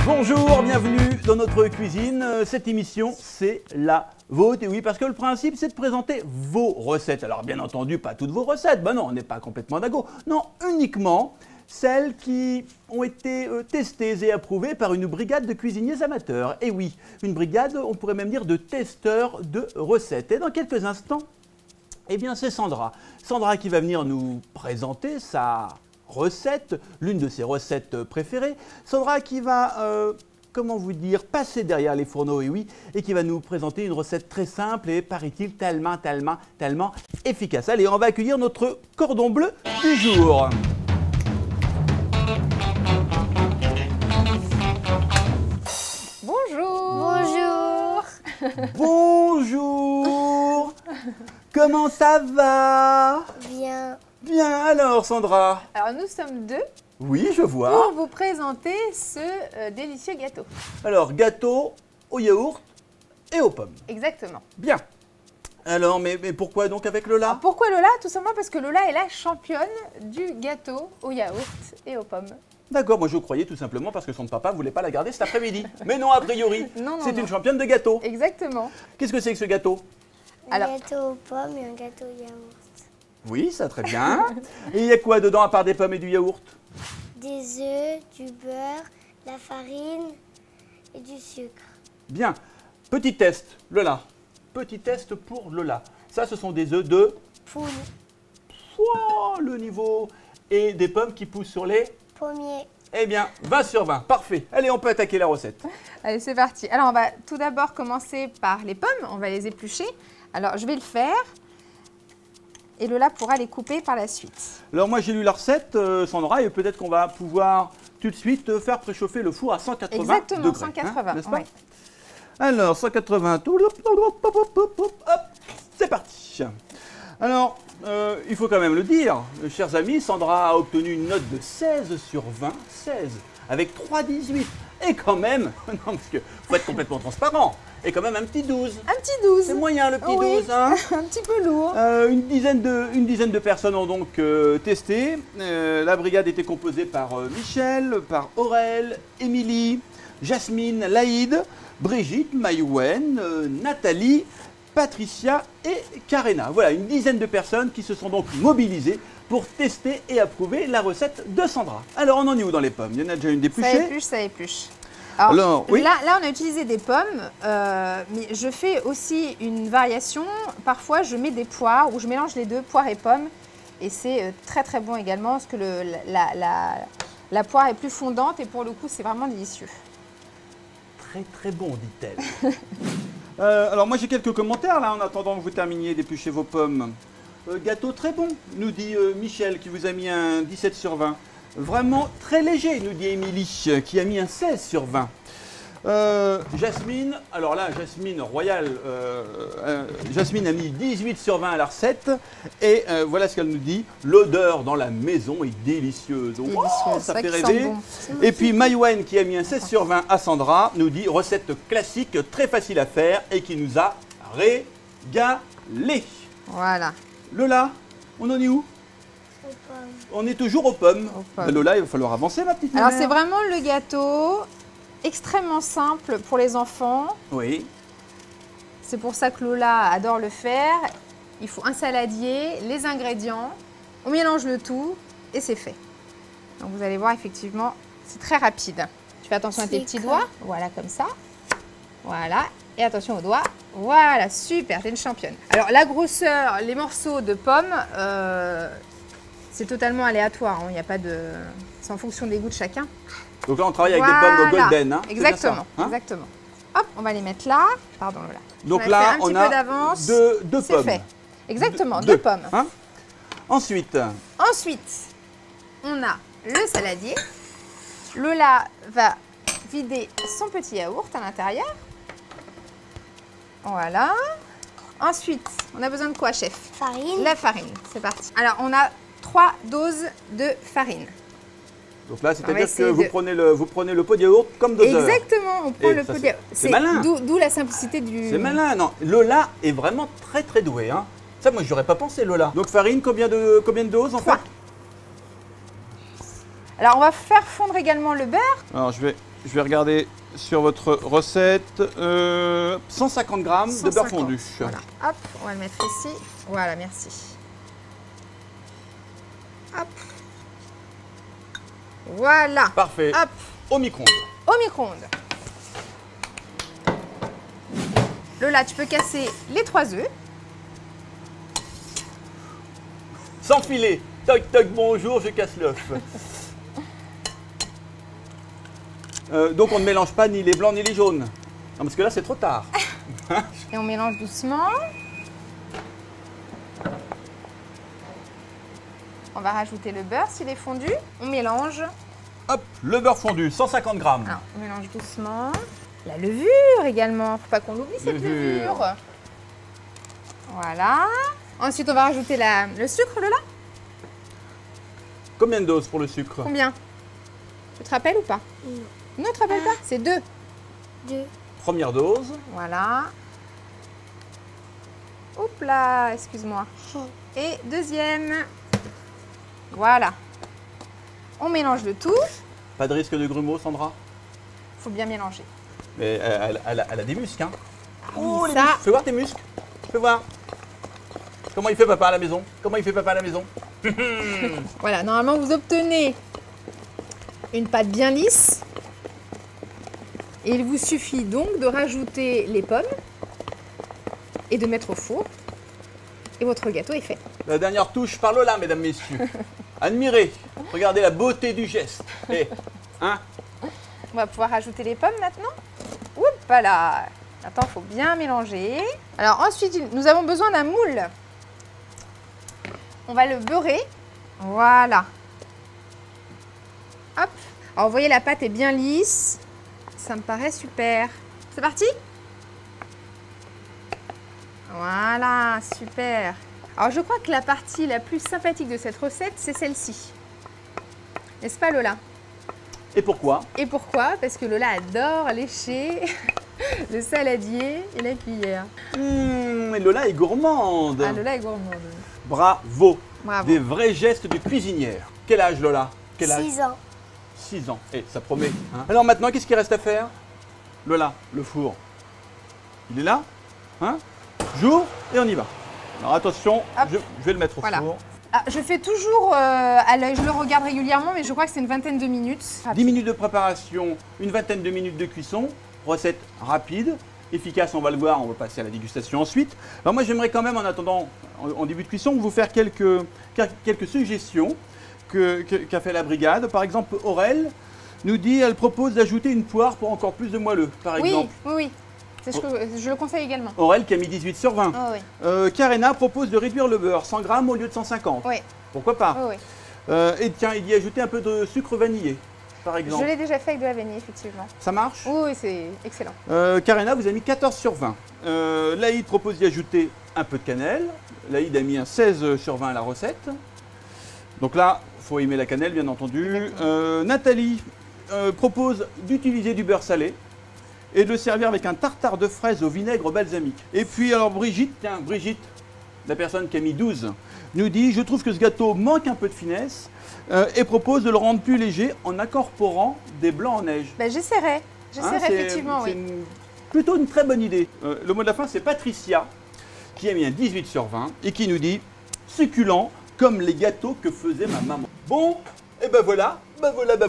Bonjour, bienvenue dans notre cuisine. Cette émission, c'est la vôtre. Et oui, parce que le principe, c'est de présenter vos recettes. Alors, bien entendu, pas toutes vos recettes. Ben non, on n'est pas complètement dingo. Non, uniquement celles qui ont été testées et approuvées par une brigade de cuisiniers amateurs. Et oui, une brigade, on pourrait même dire de testeurs de recettes. Et dans quelques instants, eh bien, c'est Sandra. Sandra qui va venir nous présenter sa recette, l'une de ses recettes préférées. Sandra qui va, comment vous dire, passer derrière les fourneaux, et oui, et qui va nous présenter une recette très simple et, paraît-il, tellement efficace. Allez, on va accueillir notre cordon bleu du jour. Bonjour. Bonjour. Comment ça va? Bien. Bien, alors Sandra? Alors nous sommes deux Oui, je vois. pour vous présenter ce délicieux gâteau. Alors, gâteau au yaourt et aux pommes. Exactement. Bien. Alors, mais pourquoi donc avec Lola? Alors, pourquoi Lola? Tout simplement parce que Lola est la championne du gâteau au yaourt et aux pommes. D'accord, moi je croyais tout simplement parce que son papa voulait pas la garder cet après-midi. Mais non, a priori, Non, c'est non. une championne de gâteau. Exactement. Qu'est-ce que c'est que ce gâteau? Un Alors- gâteau aux pommes et un gâteau au yaourt. Oui, ça très bien. Et il y a quoi dedans à part des pommes et du yaourt? Des œufs, du beurre, la farine et du sucre. Bien. Petit test, Lola. Petit test pour Lola. Ça, ce sont des œufs de... Poule, Pouah, le niveau. Et des pommes qui poussent sur les... pommier, Eh bien, 20 sur 20. Parfait. Allez, on peut attaquer la recette. Allez, c'est parti. Alors on va tout d'abord commencer par les pommes. On va les éplucher. Alors je vais le faire. Et Lola pourra les couper par la suite. Alors moi j'ai lu la recette, Sandra, et peut-être qu'on va pouvoir tout de suite faire préchauffer le four à 180 Exactement, degrés. 180, n'est-ce pas? oui. Alors 180, hop, c'est parti. Alors, il faut quand même le dire, chers amis, Sandra a obtenu une note de 16 sur 20, 16, avec 3,18. Et quand même, non parce qu'il faut être complètement transparent, et quand même un petit 12. Un petit 12. C'est moyen le petit Oui. 12, hein. Un petit peu lourd. Une dizaine de personnes ont donc testé. La brigade était composée par Michel, par Aurel, Émilie, Jasmine, Laïd, Brigitte, Maïwen, Nathalie, Patricia et Karena. Voilà, une dizaine de personnes qui se sont donc mobilisées pour tester et approuver la recette de Sandra. Alors, on en est où dans les pommes? Il y en a déjà une dépluchée? Ça épluche. Alors, oui. Là, on a utilisé des pommes, mais je fais aussi une variation. Parfois, je mets des poires ou je mélange les deux, poires et pommes. Et c'est très bon également parce que la poire est plus fondante et pour le coup, c'est vraiment délicieux. Très bon, dit-elle. Alors moi j'ai quelques commentaires là en attendant que vous terminiez d'éplucher vos pommes. Gâteau très bon, nous dit Michel qui vous a mis un 17 sur 20. Vraiment très léger, nous dit Émilie qui a mis un 16 sur 20. Jasmine, alors là Jasmine Royal, Jasmine a mis 18 sur 20 à la recette et voilà ce qu'elle nous dit, l'odeur dans la maison est délicieuse. Wow, Délicieuse, ça c'est fait vrai qu'il sent rêver. bon. Et puis Maïwen qui a mis un 16 sur 20 à Sandra nous dit recette classique, très facile à faire et qui nous a régalé. Voilà. Lola, on en est où? aux pommes. On est toujours aux pommes. Aux pommes. Ben Lola, il va falloir avancer ma petite Alors, mère. c'est vraiment le gâteau extrêmement simple pour les enfants. Oui. C'est pour ça que Lola adore le faire. Il faut un saladier, les ingrédients, on mélange le tout et c'est fait. Donc vous allez voir, effectivement, c'est très rapide. Tu fais attention à tes C'est petits comme- doigts, voilà, comme ça. Voilà, et attention aux doigts. Voilà, super, t'es une championne. Alors la grosseur, les morceaux de pommes, c'est totalement aléatoire. Il n'y a pas de... C'est en fonction des goûts de chacun. Donc là, on travaille avec des pommes golden. Hein, c'est bien ça, Exactement, hein. exactement. Hop, on va les mettre là. Pardon, Lola. Donc On a là, fait un on petit a peu d'avance. deux C'est pommes. fait. Exactement, Deux, deux pommes. hein. Ensuite, Ensuite, on a le saladier. Lola va vider son petit yaourt à l'intérieur. Voilà. Ensuite, on a besoin de quoi, chef? Farine, La farine, c'est parti. Alors, on a 3 doses de farine. donc là, On va c'est-à-dire que essayer vous prenez le pot de yaourt comme doseur. Exactement, on prend Et le ça, pot c'est- de... c'est malin. D'où la simplicité du... C'est malin, non. Lola est vraiment très douée. Hein. Ça, moi, j'aurais pas pensé, Lola. Donc farine, combien de doses en fait? 3. Alors, on va faire fondre également le beurre. Alors, je vais je vais regarder sur votre recette. 150 grammes de beurre 150. fondu. Voilà. Hop, on va le mettre ici. Voilà, merci. Hop. Voilà. Parfait. Hop, Au micro-ondes. au micro-ondes. Lola, tu peux casser les 3 œufs. Sans filet. Toc, toc, bonjour, je casse l'œuf. Donc on ne mélange pas ni les blancs ni les jaunes. Non, parce que là c'est trop tard. Et on mélange doucement. On va rajouter le beurre s'il est fondu. On mélange. Hop, le beurre fondu, 150 grammes. Alors, on mélange doucement. La levure également. Faut pas qu'on l'oublie cette Levure. levure. Voilà. Ensuite, on va rajouter le sucre, Lola. Combien de doses pour le sucre? Combien? Tu te rappelles ou pas? Non. Non, tu te rappelles pas? C'est 2. 2. Première dose. Voilà. Hop là, excuse-moi. Et deuxième. Voilà. On mélange le tout. Pas de risque de grumeaux, Sandra? Faut bien mélanger. Mais elle a des muscles, hein? oui, les ça- muscles. Fais voir tes muscles. Fais voir. Comment il fait papa à la maison? Comment il fait papa à la maison? Voilà, normalement vous obtenez une pâte bien lisse. Et il vous suffit donc de rajouter les pommes et de mettre au four. Et votre gâteau est fait. La dernière touche par Lola, mesdames, messieurs. Admirez. Regardez la beauté du geste. Eh, hein? On va pouvoir rajouter les pommes maintenant. Oups là. Attends, il faut bien mélanger. Alors ensuite, nous avons besoin d'un moule. On va le beurrer. Voilà. Hop. Alors vous voyez, la pâte est bien lisse. Ça me paraît super. C'est parti? Voilà, super. Alors je crois que la partie la plus sympathique de cette recette, c'est celle-ci. N'est-ce pas, Lola? Et pourquoi? Et pourquoi? Parce que Lola adore lécher le saladier et la cuillère. Et Lola est gourmande. Ah, Lola est gourmande. Bravo. Bravo. Des vrais gestes de cuisinière. Quel âge, Lola? Quel âge? 6 ans. 6 ans. Eh, ça promet. Hein. Alors maintenant, qu'est-ce qu'il reste à faire? Lola, le four. Il est là? Hein? J'ouvre et on y va. Alors attention, Hop. je vais le mettre au Voilà. four. Ah, je fais toujours à l'œil, je le regarde régulièrement, mais je crois que c'est une vingtaine de minutes. 10 minutes de préparation, une vingtaine de minutes de cuisson. Recette rapide, efficace, on va le voir, on va passer à la dégustation ensuite. Alors moi j'aimerais quand même en attendant, en début de cuisson, vous faire quelques suggestions qu'a fait la brigade. Par exemple, Aurel nous dit, elle propose d'ajouter une poire pour encore plus de moelleux, par Oui, exemple. oui, oui. C'est ce que je le conseille également. Aurel qui a mis 18 sur 20. Oh, oui. Karena propose de réduire le beurre, 100 grammes au lieu de 150. Oui, Pourquoi pas? oui, oui. Et tiens, il y a ajouté un peu de sucre vanillé, par Je exemple. l'ai déjà fait avec de la vanille, effectivement. Ça marche? Oui, oui, c'est excellent. Karena vous a mis 14 sur 20. Laïd propose d'y ajouter un peu de cannelle. Laïd a mis un 16 sur 20 à la recette. Donc là, il faut aimer la cannelle, bien entendu. Nathalie propose d'utiliser du beurre salé et de le servir avec un tartare de fraises au vinaigre balsamique. Et puis alors Brigitte, tiens, Brigitte, la personne qui a mis 12, nous dit « Je trouve que ce gâteau manque un peu de finesse et propose de le rendre plus léger en incorporant des blancs en neige. » Ben, j'essaierai. J'essaierai, Hein, effectivement, c'est oui. plutôt une très bonne idée. Le mot de la fin, c'est Patricia, qui a mis un 18 sur 20 et qui nous dit « Succulent comme les gâteaux que faisait ma maman. » Bon, et ben voilà,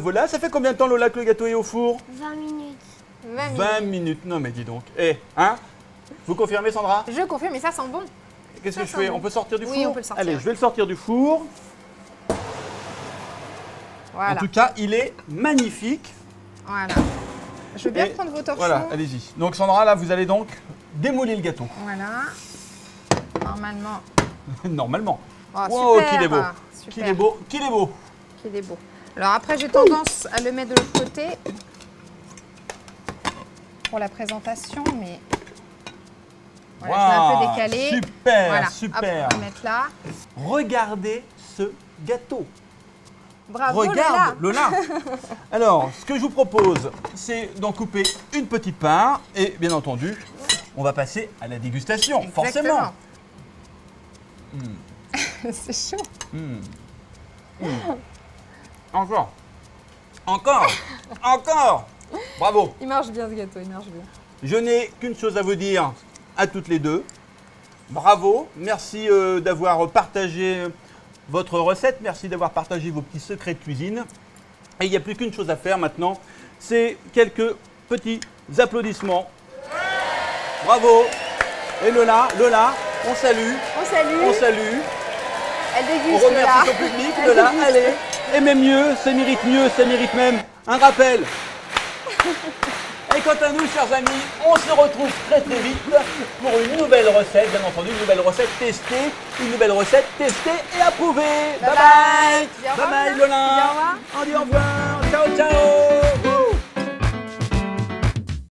voilà. Ça fait combien de temps, Lola, que le gâteau est au four? 20 minutes. 20 minutes. Non mais dis donc. Eh, hein? Vous confirmez, Sandra? Je confirme, mais ça sent bon. Qu'est-ce Ça que je sent fais? bon. On peut sortir du Oui, four? on peut le sortir. Allez, je vais le sortir du four. Voilà. En tout cas, il est magnifique. Voilà. Je veux bien Et prendre vos torchons. Voilà, allez-y. Donc Sandra, là, vous allez donc démolir le gâteau. Voilà. Normalement. Normalement. Oh, Wow, super. qu'il est beau. Super. Qu'il est beau. Qu'il est beau. Qu'il est beau. Alors après, j'ai tendance à le mettre de l'autre côté pour la présentation, mais voilà, je l'ai un peu décalé. Super, Voilà. super. Hop, on va mettre là. Regardez ce gâteau. Bravo, Regarde, Lola. Lola. Alors, ce que je vous propose, c'est d'en couper une petite part. Et bien entendu, on va passer à la dégustation, forcément. C'est chaud. Encore. Encore. Encore. Bravo. Il marche bien ce gâteau, il marche bien. Je n'ai qu'une chose à vous dire à toutes les deux. Bravo, merci d'avoir partagé votre recette, merci d'avoir partagé vos petits secrets de cuisine. Et il n'y a plus qu'une chose à faire maintenant, c'est quelques petits applaudissements. Bravo. Et Lola, on salue. On salue. On salue. Elle On déguste là. remercie son public, Lola, allez. Et même mieux, ça mérite même un rappel. Et quant à nous, chers amis, on se retrouve très vite pour une nouvelle recette, bien entendu, une nouvelle recette testée, et approuvée. Bye bye. Dis au Bye revoir, bye, Lola. Lola. Dis au revoir. On dit au revoir. Ciao, ciao.